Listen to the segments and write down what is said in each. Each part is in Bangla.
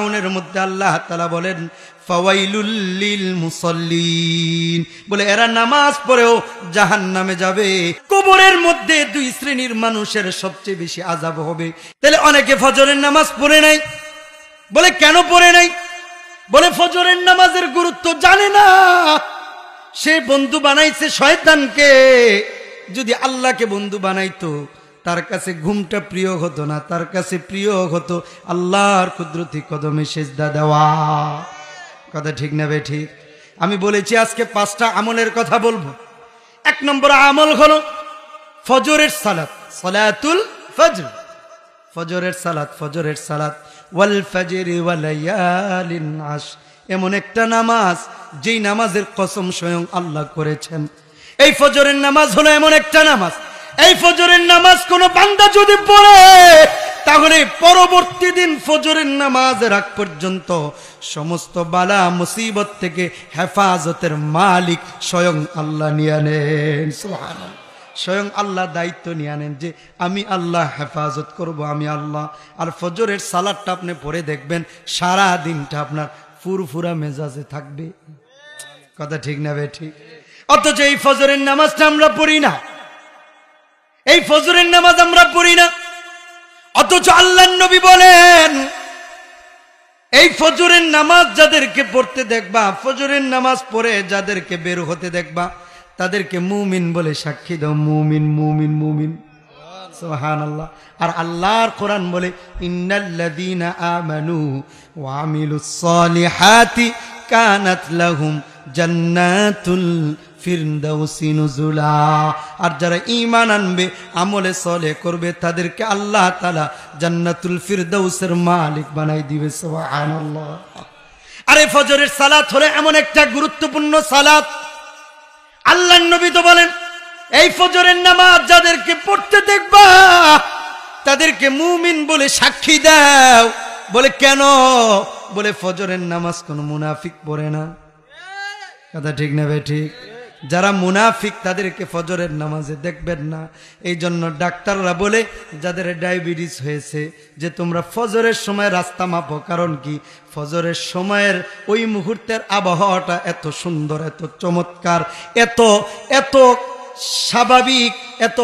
ফিরাউনের মধ্যে আল্লাহ তাআলা বলেন ফাওয়াইলুল লিল মুসাল্লিন, বলে এরা নামাজ পড়েও জাহান্নামে যাবে। কবরের মধ্যে দুই শ্রেণীর মানুষের সবচেয়ে বেশি আযাব হবে। তাহলে অনেকে ফজরের নামাজ পড়ে নাই, বলে কেন পড়ে নাই? বলে ফজরের নামাজের গুরুত্ব জানে না। সে বন্ধু বানাইছে শয়তানকে, যদি আল্লাহকে বন্ধু বানাইতো তার কাছে ঘুমটা প্রিয় হতো না, তার কাছে প্রিয় হতো আল্লাহর কুদরতি কদমে সেজদা দেওয়া। কথা ঠিক না বে ঠিক? আমি বলেছি আজকে 5টা আমলের কথা বলবো। 1 নম্বর আমল হলো ফজরের সালাত, সালাতুল ফজর, ফজরের সালাত, ফজরের সালাত। ওয়াল ফজরি ওয়া লায়ালিন আশর, এমন একটা নামাজ যেই নামাজের কসম স্বয়ং আল্লাহ করেছেন। এই ফজরের নামাজ হলো এমন একটা নামাজ, এই ফজরের নামাজ কোন বান্দা যদি পড়ে তাহলে পরবর্তী দিন ফজরের নামাজের আগ পর্যন্ত সমস্ত বালা মুসিবত থেকে হেফাজতের মালিক স্বয়ং আল্লাহ নিয়ে নেন। সুবহানাল্লাহ, স্বয়ং আল্লাহ দায়িত্ব নিয়ে নেন যে আমি আল্লাহ হেফাজত করব, আমি আল্লাহ। আর ফজরের সালাতটা আপনি পড়ে দেখবেন সারা দিনটা আপনার ফুরফুরা মেজাজে থাকবে। কথা ঠিক না বে ঠিক? অথচ এই ফজরের নামাজটা আমরা পড়ি না, এই ফজরের নামাজ আমরা পড়ি না। অথচ আল্লাহর নবী বলেন এই ফজরের নামাজ যাদেরকে পড়তে দেখবা, ফজরের নামাজ পড়ে যাদেরকে বের হতে দেখবা, তাদেরকে মুমিন বলে সাক্ষী দাও। মুমিন, মুমিন, মুমিন। সুবহানাল্লাহ। আর আল্লাহর কোরআন বলে ইন্নাল্লাযীনা আমানু ওয়া আমিলুস সালিহাতি কানাত লাহুম জান্নাতুল ফিরদাউসি নুজুলা। আর যারা ঈমান আনবে, আমলে সালেহ করবে, তাদেরকে আল্লাহ তাআলা জান্নাতুল ফিরদাউসের মালিক বানাই দিবে। সুবহানাল্লাহ। আরে ফজরের সালাত হলো এমন একটা গুরুত্বপূর্ণ সালাত, আল্লাহর নবী তো বলেন এই ফজরের নামাজ যাদেরকে পড়তে দেখবা তাদেরকে মুমিন বলে সাক্ষী দাও। বলে কেন? বলে ফজরের নামাজ কোন মুনাফিক পড়ে না। কথা ঠিক না বে ঠিক? যারা মুনাফিক তাদেরকে ফজরের নামাজে দেখবেন না। এই জন্য ডাক্তাররা বলে যাদের ডায়াবেটিস হয়েছে যে তোমরা ফজরের সময় রাস্তা মাপো। কারণ কি? ফজরের সময়ের ওই মুহূর্তের আবহাওয়াটা এত সুন্দর, এত চমৎকার, এত এত স্বাভাবিক, এত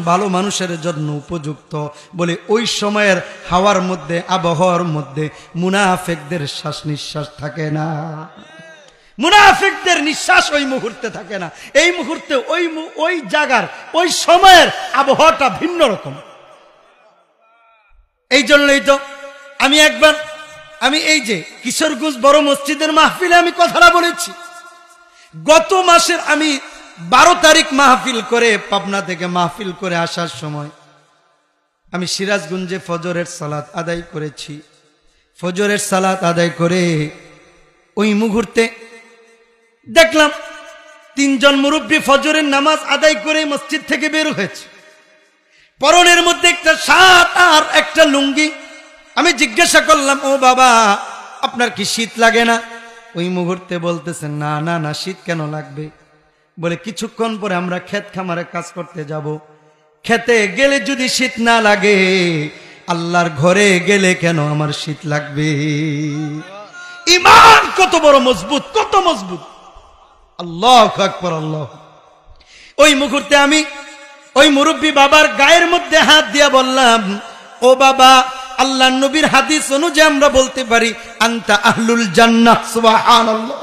ভালো মানুষের জন্য উপযুক্ত। বলে ওই সময়ের হাওয়ার মধ্যে, আবহাওয়ার মধ্যে মুনাফিকদের শ্বাস নিঃশ্বাস থাকে না, মুনাফিকদের নিঃশ্বাস ওই মুহূর্তে থাকে না। এই মুহূর্তে ওই জায়গার ওই সময়ের আবহাওয়াটা ভিন্ন রকম। এই জন্যই তো আমি এই যে কিশোরগঞ্জ বড় মসজিদের মাহফিলে আমি কথাটা বলেছি। গত মাসের আমি 12 তারিখ মাহফিল করে, পাবনা থেকে মাহফিল করে আসার সময় আমি সিরাজগঞ্জে ফজরের সালাত আদায় করেছি। ফজরের সালাত আদায় করে ওই মুহূর্তে দেখলাম 3 জন মুরব্বী ফজরের নামাজ আদায় করে মসজিদ থেকে বের হয়েছে, পরনের মধ্যে একটা শার্ট আর একটা লুঙ্গি। আমি জিজ্ঞাসা করলাম, ও বাবা আপনার কি শীত লাগে না? ওই মুহূর্তে বলতেছেন না না না, শীত কেন লাগবে? বলে কিছুক্ষণ পরে আমরা ক্ষেত খামারে কাজ করতে যাব, খেতে গেলে যদি শীত না লাগে, আল্লাহর ঘরে গেলে কেন আমার শীত লাগবে? ঈমান কত বড় মজবুত, কত মজবুত! আল্লাহু আকবার, আল্লাহ। ওই মুহূর্তে আমি ওই মুরব্বী বাবার গায়ের মধ্যে হাত দিয়া বললাম, ও বাবা, আল্লাহর নবীর হাদিস অনুযায়ী আমরা বলতে পারি আনতা আহলুল জান্নাহ। সুবহানাল্লাহ,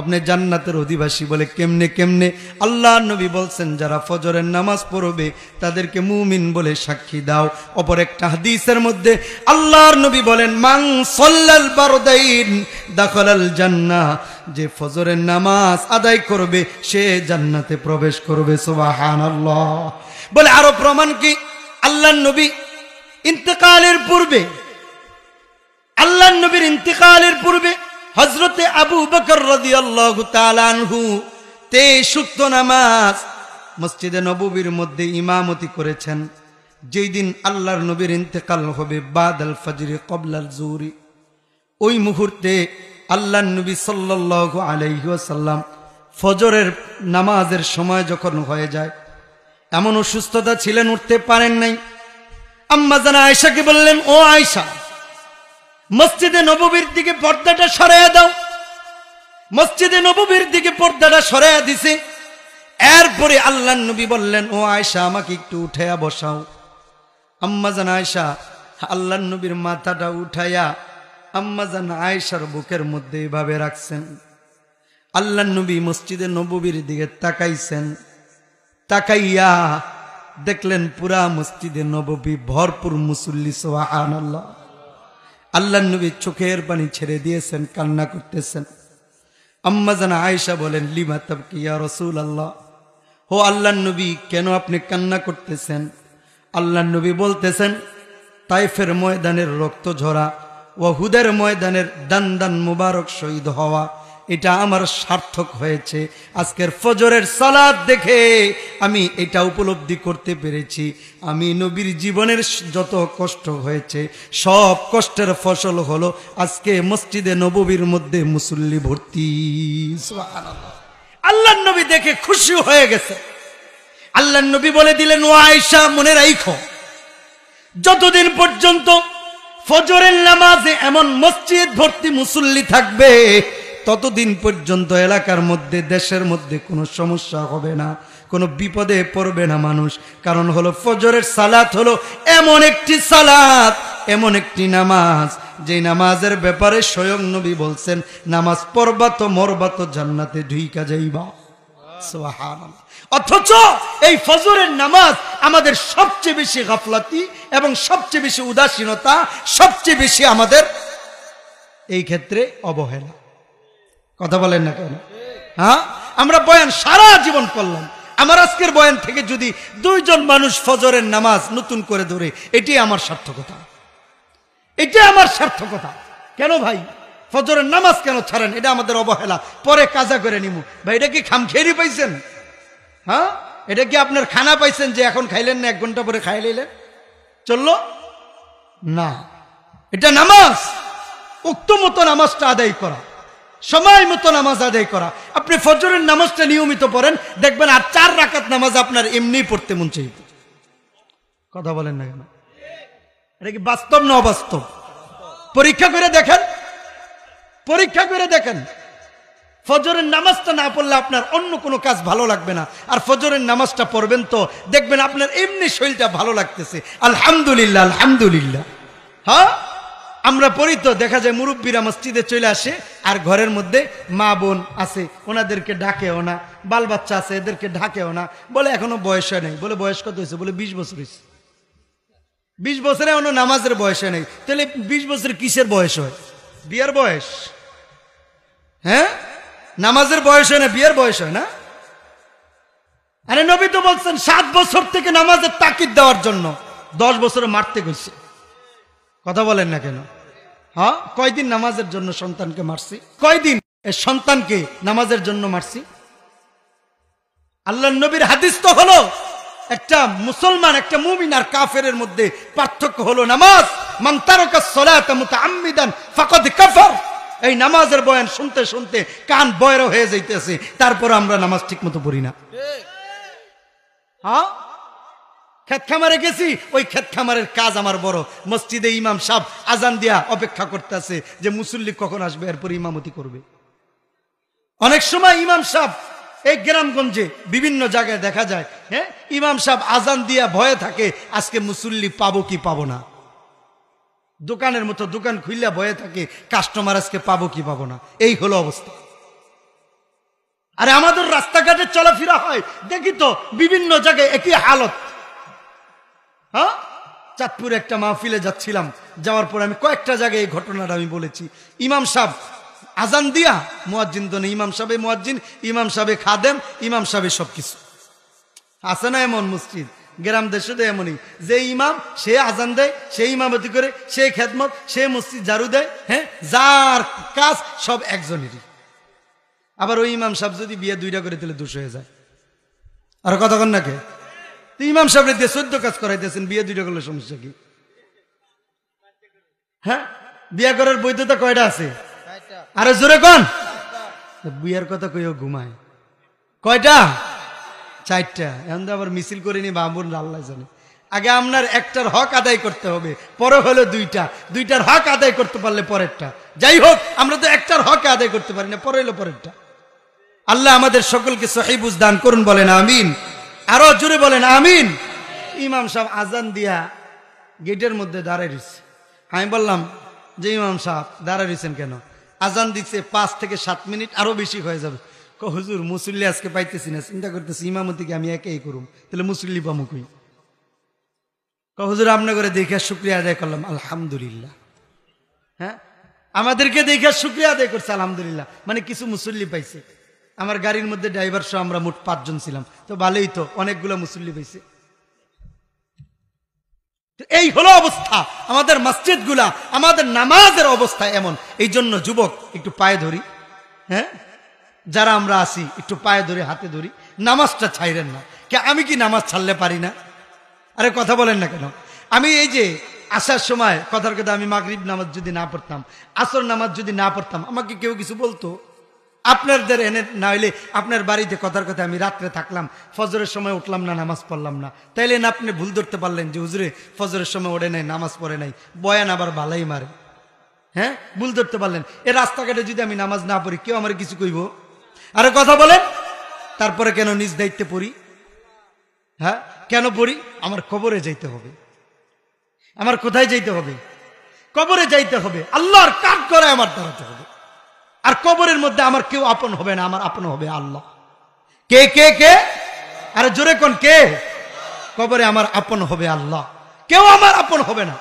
আপনি জান্নাতের অধিবাসী। বলে কেমনে কেমনে? আল্লাহর নবী বলছেন যারা ফজরের নামাজ পড়বে তাদেরকে মুমিন বলে সাক্ষী দাও। অপর একটা হাদিসের মধ্যে আল্লাহর নবী বলেন মান সাল্লাল বারদাইন দাখালাল জান্নাহ, যে ফজরের নামাজ আদায় করবে সে জান্নাতে প্রবেশ করবে। সুবহানাল্লাহ। বলে আরো প্রমাণ কি? আল্লাহর নবী ইন্তেকালের পূর্বে, আল্লাহর নবীর ইন্তেকালের পূর্বে হযরতে আবু বকর রাদিয়াল্লাহু তাআলা আনহু 23 ওয়াক্ত নামাজ মসজিদে নববীর মধ্যে ইমামতি করেছেন। যেই দিন আল্লাহর নবীর ইন্তেকাল হবে বাদাল ফজর ক্বাবলাল যুহরি, ওই মুহূর্তে আল্লাহর নবী সাল্লাল্লাহু আলাইহি ওয়াসাল্লাম ফজরের নামাজের সময় যখন হয়ে যায়, এমন অসুস্থতা ছিলেন, উঠতে পারেন নাই। আম্মা জান আয়েশাকে বললেন, ও আয়েশা, মসজিদে নববীর দিকে পর্দাটা সরাইয়া দাও। মসজিদে নববীর দিকে পর্দাটা সরাইয়া দিছে। এরপরে আল্লাহর নবী বললেন, ও আয়েশা, আমাকে একটু উঠাইয়া বসাও। আম্মাজান আয়েশা আল্লাহর নবীর মাথাটা উঠাইয়া আম্মাজান আয়েশার বুকের মধ্যে এভাবে রাখছেন। আল্লাহর নবী মসজিদে নববীর দিকে তাকাইছেন। তাকাইয়া দেখলেন পুরা মসজিদে নববী ভরপুর মুসল্লি, সুবহানাল্লাহ। আল্লাহর নবী চোখের পানি ছেড়ে দিয়েছেন, কান্না করতেছেন। আম্মাজান আয়েশা বলেন, লিমা তাবকি ইয়া রাসূলুল্লাহ, ও আল্লাহর নবী, কেন আপনি কান্না করতেছেন? আল্লাহর নবী বলতেছেন, তাইফের ময়দানের রক্ত ঝরা, ওহুদের ময়দানের দান দান মুবারক শহীদ হওয়া, এটা আমার সার্থক হয়েছে। আজকের ফজরের সালাত দেখে আমি এটা উপলব্ধি করতে পেরেছি, আমি নবীর জীবনের যত কষ্ট হয়েছে সব কষ্টের ফসল হলো আজকে মসজিদে নববীর মধ্যে মুসল্লি ভর্তি। সুবহানাল্লাহ। আল্লাহর নবী দেখে খুশি হয়ে গেছে। আল্লাহর নবী বলে দিলেন, ও আয়েশা, মনে রাখো, যতদিন পর্যন্ত ফজরের নামাজে এমন মসজিদ ভর্তি মুসল্লি থাকবে ততদিন পর্যন্ত এলাকার মধ্যে, দেশের মধ্যে কোনো সমস্যা হবে না, কোনো বিপদে পড়বে না মানুষ। কারণ হলো ফজরের সালাত হলো এমন একটি সালাত, এমন একটি নামাজ, যে নামাজের ব্যাপারে স্বয়ং নবী বলছেন, নামাজ পড়বা তো মরবা তো জান্নাতে ঢুইকা যাইবা। সুবহানাল্লাহ। অথচ এই ফজরের নামাজ আমাদের সবচেয়ে বেশি গাফলাতি এবং সবচেয়ে বেশি উদাসীনতা, সবচেয়ে বেশি আমাদের এই ক্ষেত্রে অবহেলা। কথা বলেন না কেন? হ্যাঁ, আমরা বয়ান সারা জীবন করলাম, আমার আজকের বয়ান থেকে যদি 2 জন মানুষ ফজরের নামাজ নতুন করে ধরে, এটি আমার সার্থকতা, এটি আমার সার্থকতা। কেন ভাই ফজরের নামাজ কেন ছাড়েন? এটা আমাদের অবহেলা, পরে কাজা করে নিমু। ভাই এটা কি খামখেয়ালি পাইছেন? হ্যাঁ, এটা কি আপনার খানা পাইছেন যে এখন খাইলেন না 1 ঘন্টা পরে খাই লইলেন, চললো না? এটা নামাজ, উক্ত মতো নামাজটা আদায় করা, সময় মতো নামাজ আদায় করা। আপনি ফজরের নামাজটা নিয়মিত পড়েন, দেখবেন আর 4 রাকাত নামাজ আপনার এমনি পড়তে মন চাইবে। কথা বলেন না কেন? এটা কি বাস্তব না অবাস্তব? পরীক্ষা করে দেখেন, পরীক্ষা করে দেখেন। ফজরের নামাজটা না পড়লে আপনার অন্য কোনো কাজ ভালো লাগবে না, আর ফজরের নামাজটা পড়বেন তো দেখবেন আপনার এমনি শরীরটা ভালো লাগতেছে। আলহামদুলিল্লাহ, আলহামদুলিল্লাহ। হ্যাঁ, আমরা পড়ি তো, দেখা যায় মুরব্বীরা মসজিদে চলে আসে আর ঘরের মধ্যে মা বোন আছে, ওনাদেরকে ডাকেও না, বাল বাচ্চা আছে, এদেরকে ডাকেও না, বলে এখনো বয়স হয় নাই। বলে বয়স কত হয়েছে? বলে 20 বছর হয়েছে। 20 বছরে এখনো নামাজের বয়স হয় নাই। তাহলে 20 বছর কিসের বয়স হয়? বিয়ের বয়স। হ্যাঁ, নামাজের বয়স হয় না, বিয়ের বয়স হয় না? আরে নবী তো বলছেন 7 বছর থেকে নামাজের তাকিদ দেওয়ার জন্য, 10 বছরে মারতে গেছে। কথা বলেন না কেন? হ্যাঁ, কয়দিন নামাজের জন্য সন্তানকে মারছি? কয়দিন সন্তানকে নামাজের জন্য মারছি? আল্লাহর নবীর হাদিস তো হলো, একটা মুসলমান, একটা মুমিন আর কাফেরের মধ্যে পার্থক্য হলো নামাজ। মান তারাকা সলাতা মুতাআম্মিদান ফাকাদ কাফার। এই নামাজের বয়ান শুনতে শুনতে কান বয়রা হয়ে যাইতেছে, তারপর আমরা নামাজ ঠিক মতো পড়ি না। হ্যাঁ, ক্ষেত খামারে গেছি, ওই ক্ষেত খামারের কাজ আমার বড়। মসজিদে ইমাম সাহেব আজান দিয়া অপেক্ষা করতেছে যে মুসল্লি কখন আসবে, এরপর ইমামতি করবে। অনেক সময় ইমাম সাহেব এই গ্রামগঞ্জে বিভিন্ন জায়গায় দেখা যায়, হ্যাঁ, ইমাম সাহেব আজান দিয়া ভয়ে থাকে আজকে মুসল্লি পাবো কি পাবো না। দোকানের মতো দোকান খুললে ভয়ে থাকে কাস্টমার আজকে পাবো কি পাবো না। এই হলো অবস্থা। আরে আমাদের রাস্তাঘাটে চলাফেরা হয়, দেখি তো বিভিন্ন জায়গায় একই হালত। হ্যাঁ, চাঁদপুরে একটা মাহফিলে যাচ্ছিলাম, যাওয়ার পর আমি কয়েকটা জায়গায় এই ঘটনাটা আমি বলেছি। ইমাম সাহেব আজান দিয়া, মুয়াজ্জিন তো নেই, ইমাম সাহেব মুয়াজ্জিন, ইমাম সাহেব খাদেম, ইমাম সাহেব সবকিছু আছে না? এমন মসজিদ গ্রাম দেশে তো এমনই, যে ইমাম সে আজান দেয়, সে ইমামতি করে, সে খেদমত, সে মসজিদ ঝাড়ু দেয়, হ্যাঁ, যার কাজ সব একজনেরই। আবার ওই ইমাম সাহেব যদি বিয়ে 2টা করে দিলে 200 হয়ে যায়। আর কতক্ষণ নাকি ইমাম সাহেব দিয়ে 14 কাজ করাইতেছেন, বিয়ে 2টা করলে সমস্যা কি? হ্যাঁ, বিয়ে করার বৈধতা কয়টা আছে? আরে জোরে কোন? বিয়ের কথা কইও ঘুমায়। কয়টা? 4টা। এখন তো আবার মিছিল করিনি, বাবুর আল্লাহ জানে। আগে আপনার একটার হক আদায় করতে হবে, পরে হলো দুইটার হক আদায় করতে পারলে পরেরটা। যাই হোক, আমরা তো একটার হক আদায় করতে পারি না, পরে হলো পরেরটা। আল্লাহ আমাদের সকলকে সহিহ বুঝ দান করুন, বলেন আমিন। আরো জোরে বলেন আমিন। ইমাম সাহেব আজান দিয়া গেটের মধ্যে দাঁড়ায় রয়েছে। আমি বললাম যে ইমাম সাহেব দাঁড়ায় রয়েছেন কেন? আজান দিচ্ছে 5 থেকে 7 মিনিট, আরো বেশি হয়ে যাবে। হুজুর মুসল্লি আজকে পাইতেছি না, চিন্তা করতেছি ইমামতিকে আমি একাই করুম, তাহলে মুসল্লি পামু কই? হুজুর আপনার করে দেখে শুকরিয়া আদায় করলাম, আলহামদুলিল্লাহ। হ্যাঁ, আমাদেরকে দেখে শুকরিয়া আদায় করছে, আলহামদুলিল্লাহ। মানে কিছু মুসল্লি পাইছে। আমার গাড়ির মধ্যে ড্রাইভার সহ আমরা মোট 5 জন ছিলাম, তো ভালোই, তো অনেকগুলো মুসল্লি পাইছে। এই হলো অবস্থা আমাদের মসজিদ গুলা, আমাদের নামাজের অবস্থা এমন। এই জন্য যুবক একটু পায়ে ধরি, হ্যাঁ, যারা আমরা আসি একটু পায়ে ধরি, হাতে ধরি, নামাজটা ছাইরেন না। কে আমি কি নামাজ ছাড়লে পারি না? আরে কথা বলেন না কেন? আমি এই যে আসার সময় কথার কথা, আমি মাগরিব নামাজ যদি না পড়তাম, আসর নামাজ যদি না পড়তাম, আমাকে কেউ কিছু বলতো? আপনাদের এনে না হইলে আপনার বাড়িতে কথার কথা আমি রাত্রে থাকলাম, ফজরের সময় উঠলাম না, নামাজ পড়লাম না, তাইলে না আপনি ভুল ধরতে পারলেন যে হুজুরে ফজরের সময় ওঠে নাই, নামাজ পড়ে নাই, বয়ান আবার ভালাই মারে। হ্যাঁ, ভুল ধরতে পারলেন। এই রাস্তাঘাটে যদি আমি নামাজ না পড়ি, কেউ আমার কিছু কইব? আরে কথা বলেন। তারপরে কেন নিজ দায়িত্বে পড়ি? হ্যাঁ, কেন পড়ি? আমার কবরে যাইতে হবে। আমার কোথায় যাইতে হবে? কবরে যাইতে হবে। আল্লাহর কাজ করে আমার দাঁড়াতে হবে। আর কবরের মধ্যে আমার কেউ আপন হবে না, আমার আপন হবে আল্লাহ। কে কে কে? আরে জোরে কোন কে? কবরে আমার আপন হবে আল্লাহ, কেউ আমার আপন হবে না।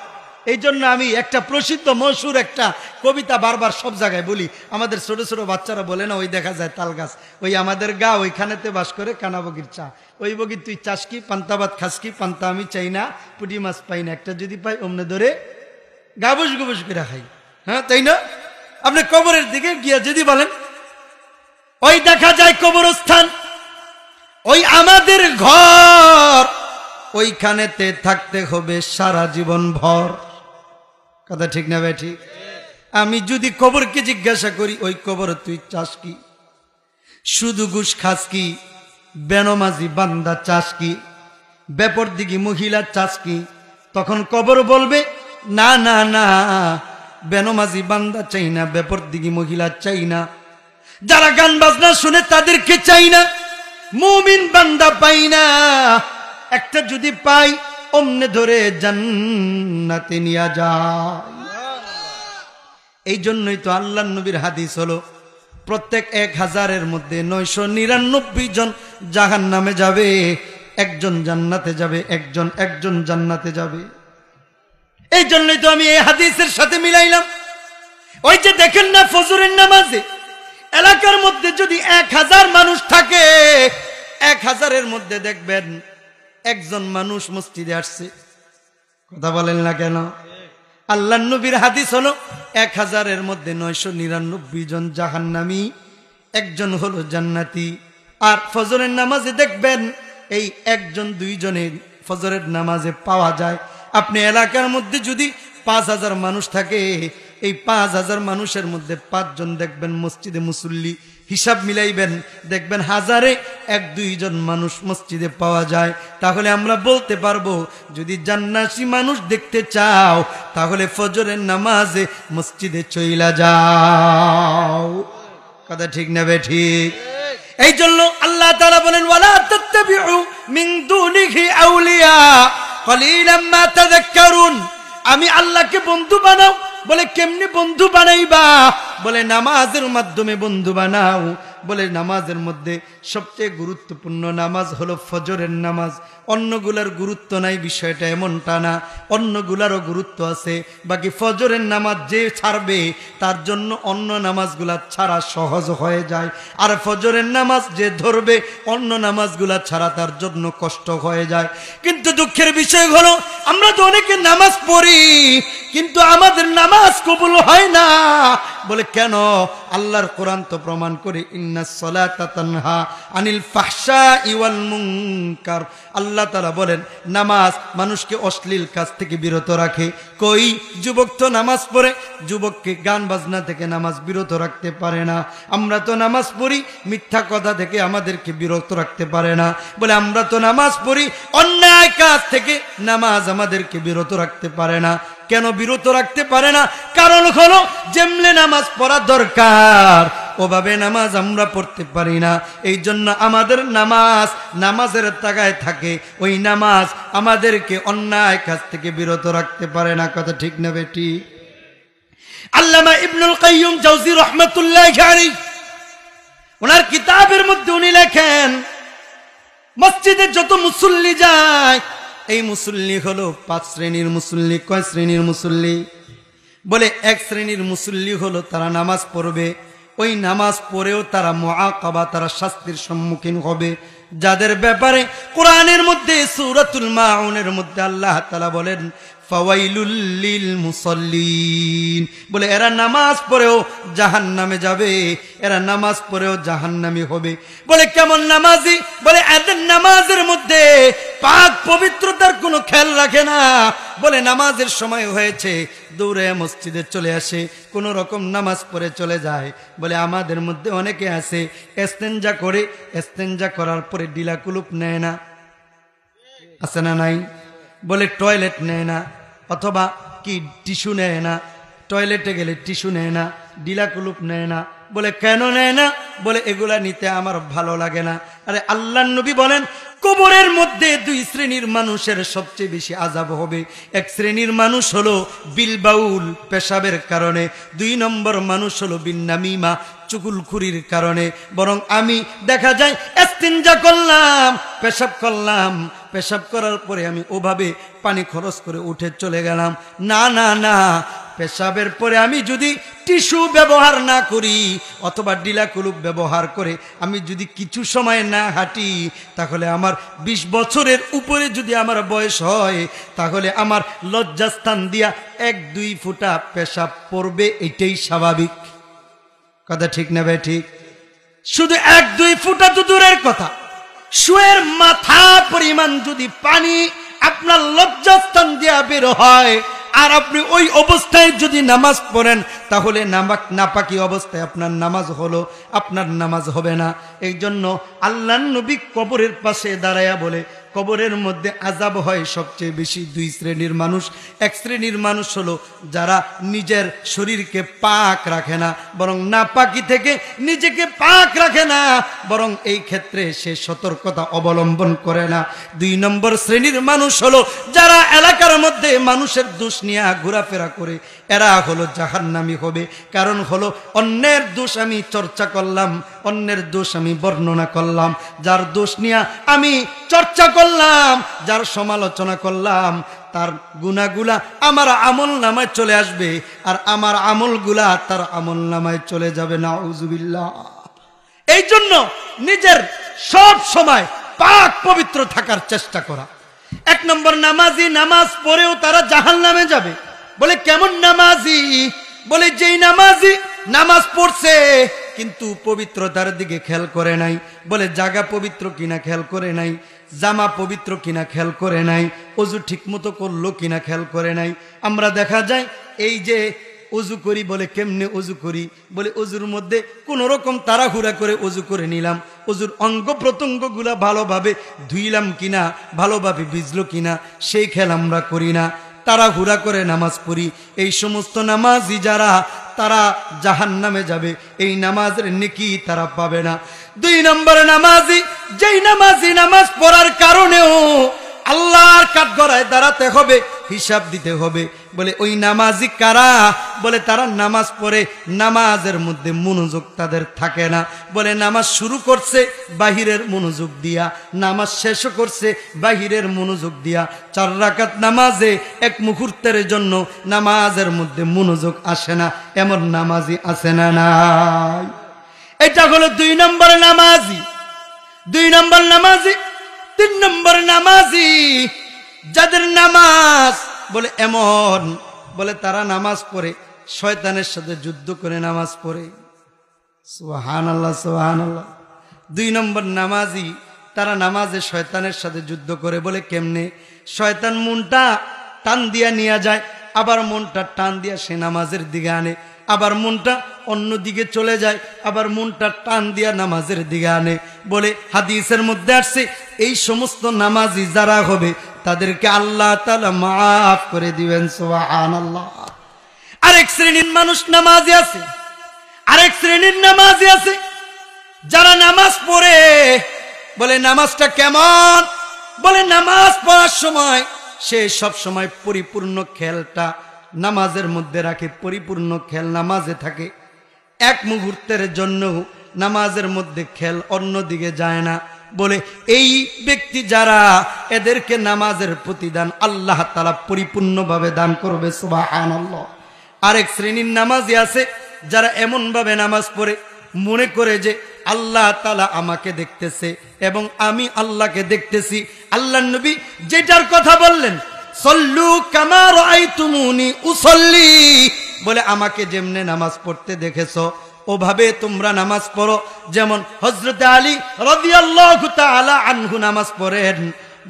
এই জন্য আমি একটা প্রসিদ্ধ মশহুর একটা কবিতা বারবার সব জায়গায় বলি। আমাদের ছোট ছোট বাচ্চারা বলে না, ওই দেখা যায় তাল গাছ, ওই আমাদের গা ওইখানেতে বাস করে কানা বগির চা, ওই বগির তুই চাস কি, পান্তা ভাত খাস কি, পান্তা আমি চাই না, পুঁটি মাছ পাই না, একটা যদি পাই অমনে ধরে গাবুস গুবুস করে খাই। হ্যাঁ, তাই না? আপনি কবরের দিকে গিয়া যদি বলেন, ওই দেখা যায় কবরস্থান, ওই আমাদের ঘর, ওইখানেতে থাকতে হবে সারা জীবন ভর। কথা ঠিক না ভাই? ঠিক। আমি যদি কবরকে জিজ্ঞাসা করি, ওই কবর তুই চাস কি, শুধু ঘুষ খাস কি, বেনমাজি বান্দা চাস কি, বেপরদিগি মহিলা চাস কি, তখন কবর বলবে না না না, বেনমাজি বান্দা চাই না, বেপরদিগি মহিলা চাই না, যারা গান বাজনা শুনে তাদেরকে চাই না, মুমিন বান্দা পাই না, একটা যদি পাই অমনে ধরে জান্নাতে নিয়ে যায়। এই জন্যই তো আল্লাহর নবীর হাদিস হলো, প্রত্যেক 1000-এর মধ্যে 999 জন জাহান্নামে যাবে, একজন জান্নাতে যাবে, একজন জান্নাতে যাবে। এই জন্যই তো আমি এই হাদিসের সাথে মিলাইলাম। ওই যে দেখেন না, ফজরের নামাজে এলাকার মধ্যে যদি 1000 মানুষ থাকে, 1000-এর মধ্যে দেখবেন একজন মানুষ মসজিদে আসছে। কথা বলেন না কেন? আল্লাহর নবীর হাদিস হলো 1000-এর মধ্যে 999 জন জাহান্নামী, একজন হলো জান্নাতি। আর ফজরের নামাজে দেখবেন এই 1-2 জনের ফজরের নামাজে পাওয়া যায়। আপনি এলাকার মধ্যে যদি 5000 মানুষ থাকে, এই 5000 মানুষের মধ্যে 5 জন দেখবেন মসজিদে মুসল্লি। হিসাব মিলাইবেন, দেখবেন 1000-এ 1-2 জন মানুষ মসজিদে পাওয়া যায়। তাহলে আমরা বলতে পারবো, যদি জান্নাতি মানুষ দেখতে চাও, তাহলে ফজরের নামাজে মসজিদে চইলা যাও। কথা ঠিক না বে ঠিক? এই জন্য আল্লাহ তাআলা বলেন, ওয়ালা তাত্তাবিউ মিন দুনিহি আউলিয়া কলিলাম মা তাযাক্কারুন। আমি আল্লাহকে বন্ধু বানাও। বলে কেমনে বন্ধু বানাইবা? বলে নামাজের মাধ্যমে বন্ধু বানাও। বলে নামাজের মধ্যে সবচেয়ে গুরুত্বপূর্ণ নামাজ হলো ফজরের নামাজ। অন্যগুলার গুরুত্ব নাই বিষয়টা এমনটা না, অন্যগুলারও গুরুত্ব আছে। বাকি ফজরের নামাজ যে ছাড়বে তার জন্য অন্য নামাজগুলা ছাড়া সহজ হয়ে যায়, আর ফজরের নামাজ যে ধরবে অন্য নামাজগুলা ছাড়া তার জন্য কষ্ট হয়ে যায়। কিন্তু দুঃখের বিষয় হলো, আমরা তো অনেকে নামাজ পড়ি, কিন্তু আমাদের নামাজ কবুল হয় না। বলে কেন? আল্লাহর কোরআন তো প্রমাণ করে ইন্নাস সালাতা তানহা আনিল ফাহশাই ওয়াল মুনকার। আল্লাহ তাআলা বলেন নামাজ মানুষকে অশ্লীল কাজ থেকে বিরত রাখে। কই যুবক তো নামাজ পড়ে, যুবককে গান বাজনা থেকে নামাজ বিরত রাখতে পারে না। আমরা তো নামাজ পড়ি, মিথ্যা কথা থেকে আমাদেরকে বিরত রাখতে পারে না। বলে আমরা তো নামাজ পড়ি, অন্যায় কাজ থেকে নামাজ আমাদেরকে বিরত রাখতে পারে না। কেন বিরত রাখতে পারে না? কারণ হলো যেমনে নামাজ পড়া দরকার ওভাবে নামাজ আমরা পড়তে পারি না। এই জন্য আমাদের নামাজের তাগায় থাকে, ওই নামাজ আমাদেরকে অন্যায় কাজ থেকে বিরত রাখতে পারে না। কথা ঠিক না বেটি? আল্লামা ইবনুল কাইয়্যিম জাওযী রাহমাতুল্লাহি আলাইহি ওনার কিতাবের মধ্যে উনি লেখেন মসজিদে যত মুসল্লি যায় এই মুসল্লি হলো 5 শ্রেণীর মুসল্লি। কয় শ্রেণীর মুসল্লি? বলে এক শ্রেণীর মুসল্লি হলো তারা নামাজ পড়বে, ওই নামাজ পড়েও তারা মুআকাবা, তারা শাস্তির সম্মুখীন হবে, যাদের ব্যাপারে কোরআনের মধ্যে সূরাতুল মাউনের মধ্যে আল্লাহ তাআলা বলেন ফাওয়াইলুল লিল মুসাল্লিন। বলে এরা নামাজ পড়েও জাহান্নামে যাবে, এরা নামাজ পড়েও জাহান্নামী হবে। বলে কেমন নামাজি? বলে এদের নামাজের মধ্যে পাক পবিত্রতার কোনো খেয়াল রাখে না। বলে নামাজের সময় হয়েছে দৌড়ে মসজিদে চলে আসে, কোন রকম নামাজ পড়ে চলে যায়। বলে আমাদের মধ্যে অনেকে আছে ইস্তেনজা করে, ইস্তেনজা করার পরে ডিলা কুলুপ নেয় না, আছে না নাই? বলে টয়লেট নেয় না, অথবা কি টিস্যু নেয় না, টয়লেটে গেলে টিস্যু নেয় না, ডিলা কুলুপ নেয় না। বলে কেন নেয় না? বলে এগুলা নিতে আমার ভালো লাগে না। আরে আল্লাহর নবী বলেন কবরের মধ্যে 2 শ্রেণীর মানুষের সবচেয়ে বেশি আযাব হবে। এক শ্রেণীর মানুষ হলো বিলবাউল, পেশাবের কারণে। 2 নম্বর মানুষ হলো বিন্নামিমা, চুগুলখুরির কারণে। বরং আমি দেখা যায় ইস্তিনজা করলাম, পেশাব করলাম, পেশাব করার পরে আমি ওভাবে পানি খরচ করে উঠে চলে গেলাম। না না না, পেশাবের পরে আমি যদি টিস্যু ব্যবহার না করি অথবা ডিলা কুলুপ ব্যবহার করে আমি যদি কিছু সময় না হাঁটি, তাহলে আমার 20 বছরের উপরে যদি আমার বয়স হয়, তাহলে আমার লজ্জাস্থান দিয়া 1-2 ফোঁটা পেশাব পড়বে, এটাই স্বাভাবিক। কথা ঠিক না ভাই? ঠিক। শুধু 1-2 ফোঁটা তো দূরের কথা, শুয়ের মাথা পরিমাণ যদি পানি আপনার লজ্জাস্থান দিয়া বের হয় আর আপনি ওই অবস্থায় যদি নামাজ পড়েন, তাহলে নাপাকি অবস্থায় আপনার নামাজ হলো, আপনার নামাজ হবে না। এই জন্য আল্লাহর নবী কবরের পাশে দাঁড়ায়া বলে কবরের মধ্যে আযাব হয় সবচেয়ে বেশি 2 শ্রেণীর মানুষ। এক শ্রেণীর মানুষ হলো যারা নিজের শরীরকে পাক রাখে না, বরং নাপাকি থেকে নিজেকে পাক রাখে না, বরং এই ক্ষেত্রে সে সতর্কতা অবলম্বন করে না। 2 নম্বর শ্রেণীর মানুষ হলো যারা এলাকার মধ্যে মানুষের দোষ নিয়ে ঘোরাফেরা করে, এরা হলো জাহান্নামী হবে। কারণ হলো অন্যের দোষ আমি চর্চা করলাম, অন্যের দোষ আমি বর্ণনা করলাম, যার দোষ নিয়ে আমি চর্চা করলাম, যার সমালোচনা করলাম, তার গুনাহগুলা আমার আমল নামায় চলে আসবে, আর আমার আমলগুলা তার আমল নামায় চলে যাবে। নাউজুবিল্লাহ। এই জন্য নিজের সব সময় পাক পবিত্র থাকার চেষ্টা করা। 1 নম্বর নামাজি, নামাজ পড়েও তারা জাহান্নামে যাবে। বলে কেমন নামাজি? বলে যেই নামাজি নামাজ পড়ছে কিন্তু পবিত্রতার দিকে খেয়াল করে নাই। বলে জায়গা পবিত্র কিনা খেয়াল করে নাই, জামা পবিত্র কিনা খেয়াল করে নাই, ওযু ঠিক মতো করলো কিনা খেয়াল করে নাই। আমরা দেখা যায় এই যে ওযু করি, বলে কেমনে ওযু করি? বলে ওযুর মধ্যে কোন রকম তাড়াহুড়া করে ওযু করে নিলাম, ওযুর অঙ্গ প্রত্যঙ্গগুলা ভালোভাবে ধুইলাম কিনা, ভালোভাবে ভিজলো কিনা, সেই খেয়াল আমরা করি না, তাড়াহুড়া করে নামাজ পড়ি। এই সমস্ত নামাজি যারা, তারা জাহান্নামে যাবে, এই নামাজের নেকি তারা পাবে না। 2 নম্বর নামাজি, যেই নামাজি নামাজ পড়ার কারণেও আল্লাহর কাঠগড়ায় দাঁড়াতে হবে, হিসাব দিতে হবে। বলে ওই নামাজি কারা? বলে তারা নামাজ পড়ে, নামাজের মধ্যে মনোযোগ তাদের থাকে না। বলে নামাজ শুরু করছে বাহিরের মনোযোগ দিয়া, নামাজ শেষ করছে বাহিরের মনোযোগ দিয়া। 4 রাকাত নামাজে 1 মুহূর্তের জন্য নামাজের মধ্যে মনোযোগ আসে না, এমন নামাজি আছে না নাই? এটা হলো 2 নম্বর নামাজি। 2 নম্বর নামাজি। 3 নম্বর নামাজি যাদের নামাজ বলে এমন, বলে তারা নামাজ পড়ে শয়তানের সাথে যুদ্ধ করে নামাজ পড়ে। সুবহানাল্লাহ সুবহানাল্লাহ। 2 নম্বর নামাজি, তারা নামাজে শয়তানের সাথে যুদ্ধ করে। বলে কেমনে? শয়তান মনটা টান দিয়া নিয়ে যায়, আবার মনটা টান দিয়া সে নামাজের দিকে আনে, আবার মনটা অন্য দিকে চলে যায়, আবার মনটা টান দিয়া নামাজের দিকে আনে। বলে হাদিসের মধ্যে আসছে এই সমস্ত নামাজি যারা হবে তাদেরকে আল্লাহ তাআলা মাফ করে দিবেন। সুবহানাল্লাহ। আরেক শ্রেণীর মানুষ নামাজি আছে, আরেক শ্রেণীর নামাজি আছে যারা নামাজ পড়ে। বলে নামাজটা কেমন? বলে নামাজ পড়ার সময় সে সব সময় পরিপূর্ণ খেয়ালটা নামাজের মধ্যে রাখে, পরিপূর্ণ খেয়াল নামাজে থাকে। এক মুহূর্তের জন্য নামাজের মধ্যে খেয়াল অন্যদিকে যায় না। বলে এই ব্যক্তি যারা, এদেরকে নামাজের প্রতিদান আল্লাহ তাআলা পরিপূর্ণভাবে দান করবে। সুবহানাল্লাহ। আরেক শ্রেণীর নামাজি আছে যারা এমন ভাবে নামাজ পড়ে মনে করে যে আল্লাহ তাআলা আমাকে দেখতেছে এবং আমি আল্লাহকে দেখতেছি। আল্লাহর নবী যেটার কথা বললেন, সল্লু কামা রাআইতুমুনি উসাল্লি, বলে আমাকে যেমনে নামাজ পড়তে দেখেছো ওভাবে তোমরা নামাজ পড়ো। যেমন হযরত আলী রাদিয়াল্লাহু তাআলা আনহু নামাজ পড়েন।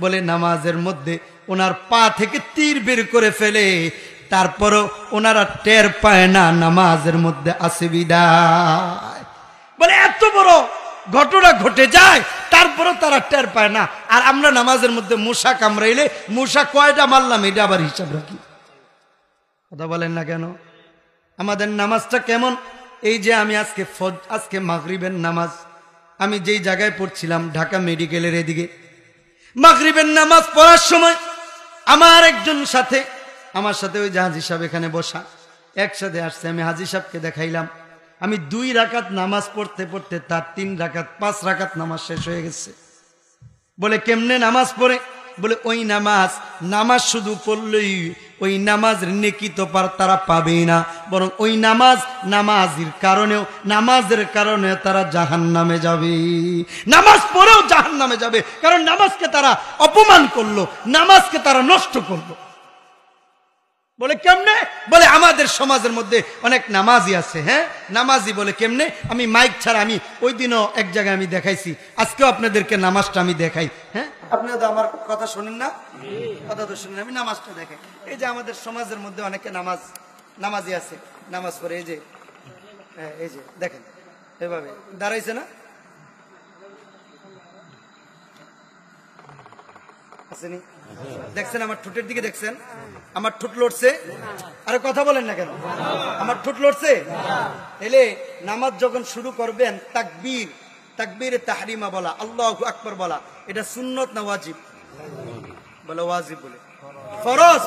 বলে নামাজের মধ্যে ওনার পা থেকে তীর বের করে ফেলে, তারপরও ওনারা টের পায় না নামাজের মধ্যে আছে বিদায়। বলে এত বড় ঘটনা ঘটে যায়, তারপরও তারা টের পায় না। আর আমরা নামাজের মধ্যে মশা কামড়াইলে মশা কয়টা মারলাম এটা আবার হিসাব রাখি। কথা বলেন না কেন? আমাদের নামাজটা কেমন? এই যে আমি আজকে মাগরিবের নামাজ আমি যেই জায়গায় পড়ছিলাম ঢাকা মেডিকেলের এদিকে, মাগরিবের নামাজ পড়ার সময় আমার একজন আমার সাথে ওই যে হাজী সাহেব এখানে বসা, একসাথে আসছে। আমি হাজী সাহেবকে দেখাইলাম আমি 2 রাকাত নামাজ পড়তে পড়তে তার 3 রাকাত 5 রাকাত নামাজ শেষ হয়ে গেছে। বলে কেমনে নামাজ পড়ে? বলে ওই নামাজ শুধু পড়লেই ওই নামাজের নেকি তো তারা পাবেই না, বরং ওই নামাজের কারণে তারা জাহান্নামে যাবে। নামাজ পড়েও জাহান্নামে যাবে, কারণ নামাজকে তারা অপমান করলো, নামাজকে তারা নষ্ট করলো। বলে কেমনে? বলে আমাদের সমাজের মধ্যে অনেক নামাজি আছে। হ্যাঁ নামাজি। বলে কেমনে? আমি মাইক ছাড়া আমি ওই দিনও এক জায়গায় আমি দেখাইছি, আজকেও আপনাদেরকে নামাজটা আমি দেখাই। হ্যাঁ আপনারা তো আমার কথা শোনেন না, কথা তো শোনেন, আমি নামাজটা দেখাই। এই যে আমাদের সমাজের মধ্যে অনেকে নামাজি আছে, নামাজ পড়ে এই যে দেখেন এভাবে দাঁড়াইছে না, আসেনি? দেখছেন আমার ঠোঁটের দিকে? দেখছেন আমার ঠোঁট লড়ছে? আরে কথা বলেন না কেন? আমার ঠোঁট লড়ছে? এলে নামাজ যখন শুরু করবেন তাকবীরে তাহরিমা বলা, আল্লাহু আকবার বলা, এটা সুন্নত না ওয়াজিব? বলে ওয়াজিব। বলে ফরজ?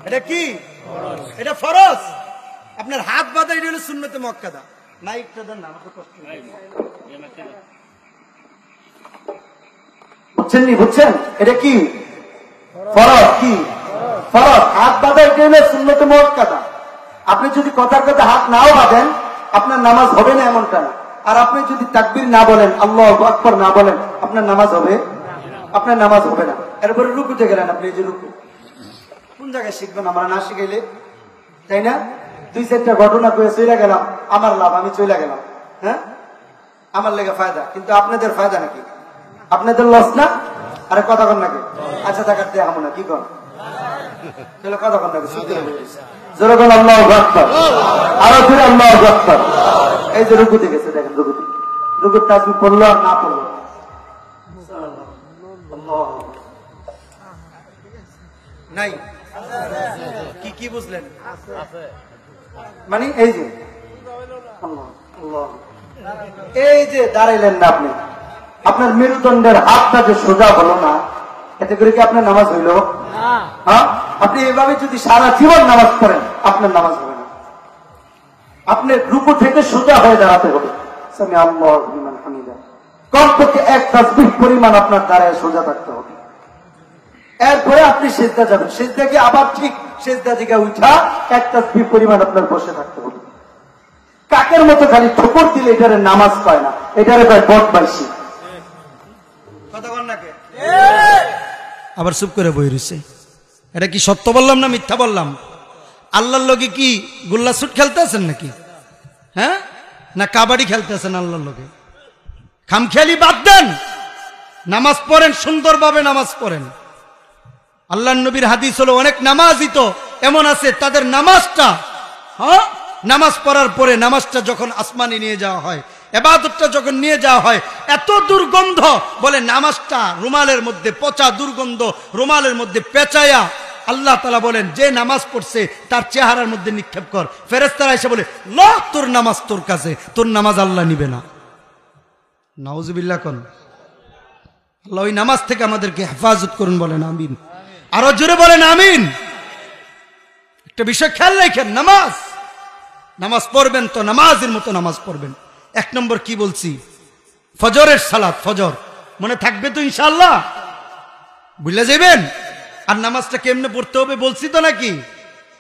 এটা কি? এটা ফরজ। আপনার হাত বাঁধা এটা হলো সুন্নতে মুআক্কাদা। মাইকটা দেন না, আমাকে কষ্ট বুঝছেন? এটা কি ফরজ? কি ফরজ? হাত বাঁধা এটা হলো সুন্নতে মুআক্কাদা। আপনি যদি কথার কথা হাত নাও বাঁধেন আপনার নামাজ হবে না এমনটা না। আর আপনি যদি তাকবীর না বলেন, আল্লাহু আকবার না বলেন, আপনার নামাজ হবে? আপনার নামাজ হবে না। এরপরে রুকুতে গেলেন আপনি, এই যে রুকু কোন জায়গায় শিখবেন? আমরা না শিখাইলে, তাই না? 2-4টা ঘটনা করে চলে গেলাম, আমার লাভ, আমি চলে গেলাম। হ্যাঁ আমার লেগে ফায়দা, কিন্তু আপনাদের ফায়দা নাকি? আপনাদের লস না? আরে কথা কন নাকি? আচ্ছা টাকা দিয়ে আমো না, কি কর? তাহলে কথা কন নাকি? জোরে বল আল্লাহু আকবার, আরো ফিরে আল্লাহু আকবার। এই যে রুকুতে গেছে, দেখেন রুকুর তাসবিহ পড়লো আর না পড়লো, নাই কি বুঝলেন? মানে এই যে এই যে দাঁড়াইলেন না আপনি, আপনার মেরুদণ্ডের হাতটা যে সোজা হলো না, এতে করে কি আপনার নামাজ হইল? হ্যাঁ আপনি এভাবে যদি সারা জীবন নামাজ পড়েন আপনার নামাজ হবে না। আপনি রুকু থেকে সোজা হয়ে দাঁড়াতে হবে, সামি আল্লাহু লিমান হামিদা, কমপক্ষে 1 তাসবিহ পরিমাণ আপনার দাঁড়ায় সোজা থাকতে হবে। এরপরে আপনি সিজদা যাবেন, সিজদা গিয়ে আবার ঠিক সিজদা থেকে উঠা 1 তাসবিহ পরিমাণ আপনার বসে থাকতে হবে। কাকের মতো খালি ঠোকর দিলে এটারে নামাজ পায় না, এটারে পায় বদমাইশি। কথা বল না কে? আবার চুপ করে বই রইছে। এটা কি সত্য বললাম না মিথ্যা বললাম? আল্লাহর লগে কি গোল্লা শুট খেলতেছেন নাকি? হ্যাঁ, না কাবাডি খেলতেছেন আল্লাহর লগে? খামখেয়ালি বাদ দেন, নামাজ পড়েন, সুন্দরভাবে নামাজ পড়েন। আল্লাহর নবীর হাদিস হলো অনেক নামাজি তো এমন আছে তাদের নামাজটা, হ্যাঁ, নামাজ পড়ার পরে নামাজটা যখন আসমানে নিয়ে যাওয়া হয়, ইবাদতটা যখন নিয়ে যাওয়া হয়, এত দুর্গন্ধ, বলে নামাজটা রুমালের মধ্যে পচা দুর্গন্ধ, রুমালের মধ্যে পেঁচায়া আল্লাহ তাআলা বলেন যে নামাজ পড়ছে তার চেহারার মধ্যে নিক্ষেপ কর। ফেরেশতারা এসে বলে ল তোর নামাজ তোর কাছে, তোর নামাজ আল্লাহ নিবে না। নাউজুবিল্লাহ কোন আল্লাহ ওই নামাজ থেকে আমাদেরকে হেফাজত করুন, বলেন আমিন। আরো জোরে বলেন আমিন। একটা বিষয় খেয়াল রাখেন, নামাজ পড়বেন তো নামাজের মতো নামাজ পড়বেন। এক নম্বর কি বলছি? ফজরের সালাত, ফজর মনে থাকবে তো ইনশাআল্লাহ? বুঝলে যাবেন? আর নামাজটা কেমনে পড়তে হবে বলছি তো নাকি?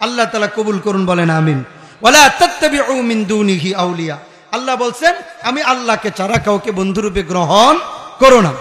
আল্লাহ তাআলা কবুল করুন, বলেন আমিন। ওয়ালা তাত্তাবিউ মিন দুনিহি আউলিয়া, আল্লাহ বলছেন আমি আল্লাহকে ছাড়া কাউকে বন্ধুরূপে গ্রহণ করো না।